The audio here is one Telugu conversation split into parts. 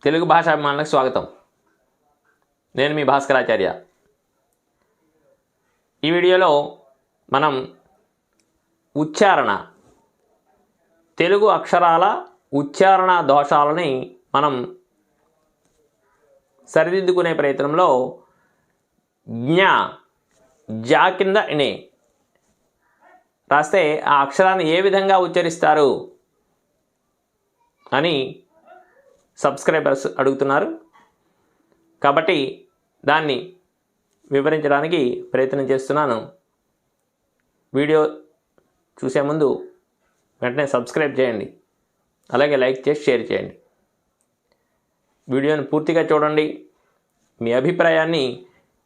తెలుగు భాషాభిమానులకు స్వాగతం. నేను మీ భాస్కరాచార్య. ఈ వీడియోలో మనం తెలుగు అక్షరాల ఉచ్చారణ దోషాలని మనం సరిదిద్దుకునే ప్రయత్నంలో జా కింద ఇనే రాస్తే ఆ అక్షరాన్ని ఏ విధంగా ఉచ్చరిస్తారు అని సబ్స్క్రైబర్స్ అడుగుతున్నారు. కాబట్టి దాన్ని వివరించడానికి ప్రయత్నం చేస్తున్నాను. వీడియో చూసే ముందు వెంటనే సబ్స్క్రైబ్ చేయండి, అలాగే లైక్ చేసి షేర్ చేయండి. వీడియోని పూర్తిగా చూడండి. మీ అభిప్రాయాన్ని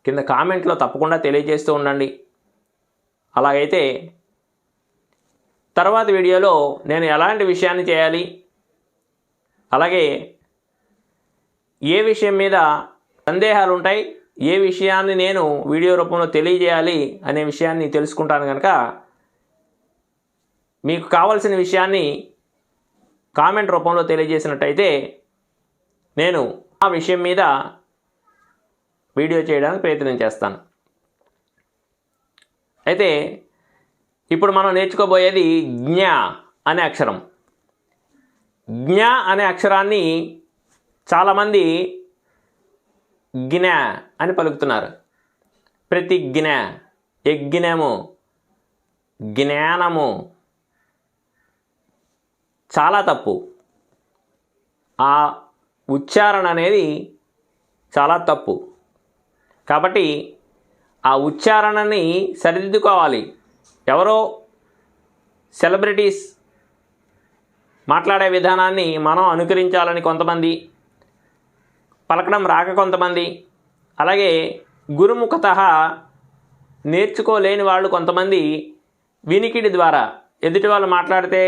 కింద కామెంట్లో తప్పకుండా తెలియజేస్తూ ఉండండి. అలాగైతే తర్వాత వీడియోలో నేను ఎలాంటి విషయాన్ని చేయాలి, అలాగే ఏ విషయం మీద సందేహాలు ఉంటాయి, ఏ విషయాన్ని నేను వీడియో రూపంలో తెలియజేయాలి అనే విషయాన్ని తెలుసుకుంటాను. కనుక మీకు కావలసిన విషయాన్ని కామెంట్ రూపంలో తెలియజేసినట్టయితే నేను ఆ విషయం మీద వీడియో చేయడానికి ప్రయత్నం చేస్తాను. అయితే ఇప్పుడు మనం నేర్చుకోబోయేది జ్ఞ అనే అక్షరం. జ్ఞ అనే అక్షరాన్ని చాలామంది జ్ఞ అని పలుకుతున్నారు. ప్రతిజ్ఞ, యజ్ఞము, జ్ఞానము చాలా తప్పు. ఆ ఉచ్చారణ అనేది చాలా తప్పు. కాబట్టి ఆ ఉచ్చారణని సరిదిద్దుకోవాలి. ఎవరో సెలబ్రిటీస్ మాట్లాడే విధానాన్ని మనం అనుకరించాలని కొంతమంది, పలకడం రాక కొంతమంది, అలాగే గురుముఖత నేర్చుకోలేని వాళ్ళు కొంతమంది వినికిడి ద్వారా ఎదుటి వాళ్ళు మాట్లాడితే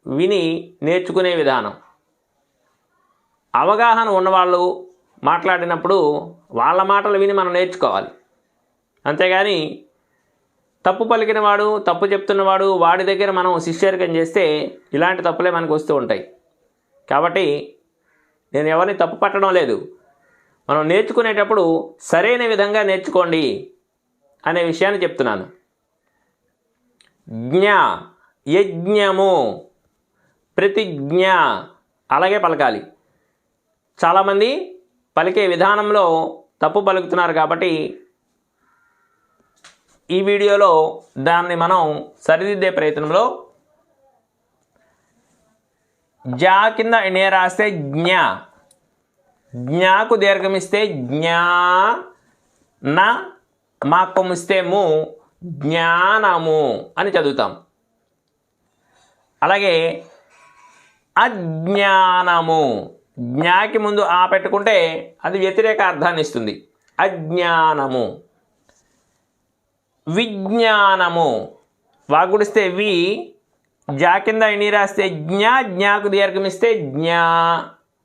విని నేర్చుకునే విధానం. అవగాహన ఉన్నవాళ్ళు మాట్లాడినప్పుడు వాళ్ళ మాటలు విని మనం నేర్చుకోవాలి. అంతేగాని తప్పు పలికినవాడు, తప్పు చెప్తున్నవాడు వాడి దగ్గర మనం శిష్యరికం చేస్తే ఇలాంటి తప్పులే మనకు వస్తూ ఉంటాయి. కాబట్టి నేను ఎవరిని తప్పు పట్టడం లేదు. మనం నేర్చుకునేటప్పుడు సరైన విధంగా నేర్చుకోండి అనే విషయాన్ని చెప్తున్నాను. జ్ఞ, యజ్ఞము, ప్రతిజ్ఞ అలాగే పలకాలి. చాలామంది పలికే విధానంలో తప్పు పలుకుతున్నారు. కాబట్టి ఈ వీడియోలో దాన్ని మనం సరిదిద్దే ప్రయత్నంలో జా కింద ఇనే రాస్తే జ్ఞ, జ్ఞాకు దీర్ఘమిస్తే జ్ఞా, నా మా కొమ్మిస్తే ము, జ్ఞానము అని చదువుతాం. అలాగే అజ్ఞానము, జ్ఞాకి ముందు ఆ పెట్టుకుంటే అది వ్యతిరేక అర్థాన్ని ఇస్తుంది. అజ్ఞానము. విజ్ఞానము, వాగుడిస్తే వి, జా కింద ఇని రాస్తే జ్ఞా, జ్ఞాకు దీర్ఘమిస్తే జ్ఞా,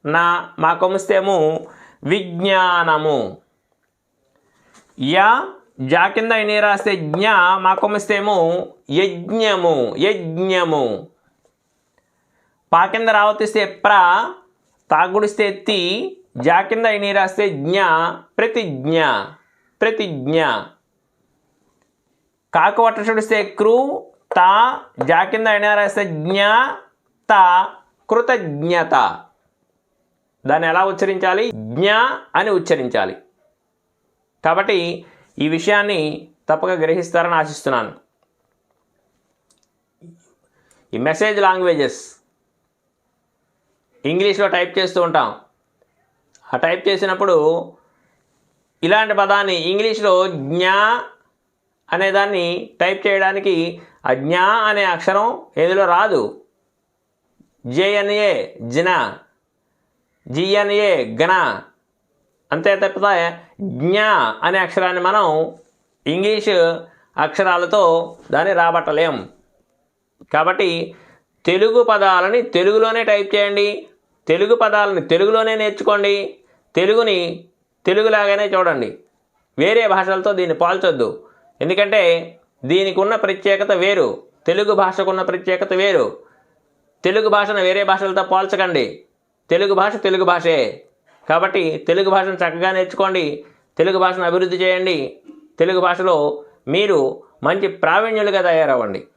నా మా కొమ్మిస్తే ము, విజ్ఞానము. యా, జా కింద ఇని రాస్తే జ్ఞా, మా కొమ్మిస్తే ము, యజ్ఞము, యజ్ఞము. పా కింద రావతిస్తే ప్ర, తాగుడిస్తే తి, జా కింద ఇని రాస్తే జ్ఞ, ప్రతిజ్ఞ, ప్రతిజ్ఞ. కాకు వట్టచుడిస్తే క్రు, తా, జా కింద ఇని రాస్తే జ్ఞ, త, కృతజ్ఞత. దాన్ని ఎలా ఉచ్చరించాలి? జ్ఞ అని ఉచ్చరించాలి. కాబట్టి ఈ విషయాన్ని తప్పక గ్రహిస్తారని ఆశిస్తున్నాను. ఈ మెసేజ్ లాంగ్వేజెస్ ఇంగ్లీష్లో టైప్ చేస్తూ ఉంటాం. ఆ టైప్ చేసినప్పుడు ఇలాంటి పదాన్ని ఇంగ్లీష్లో జ్ఞా అనేదాన్ని టైప్ చేయడానికి ఆ జ్ఞా అనే అక్షరం ఏదిలో రాదు. జేఎన్ఏ జిన, జిఎన్ఏ గణ, అంతే తప్పితే జ్ఞా అనే అక్షరాన్ని మనం ఇంగ్లీష్ అక్షరాలతో దాన్ని రాబట్టలేం. కాబట్టి తెలుగు పదాలని తెలుగులోనే టైప్ చేయండి, తెలుగు పదాలని తెలుగులోనే నేర్చుకోండి, తెలుగుని తెలుగులాగానే చూడండి. వేరే భాషలతో దీన్ని పోల్చొద్దు. ఎందుకంటే దీనికి ఉన్న ప్రత్యేకత వేరు, తెలుగు భాషకున్న ప్రత్యేకత వేరు. తెలుగు భాషను వేరే భాషలతో పోల్చకండి. తెలుగు భాష తెలుగు భాషే. కాబట్టి తెలుగు భాషను చక్కగా నేర్చుకోండి, తెలుగు భాషను అభివృద్ధి చేయండి, తెలుగు భాషలో మీరు మంచి ప్రావీణ్యులుగా తయారవ్వండి.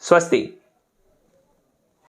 స్వస్తి.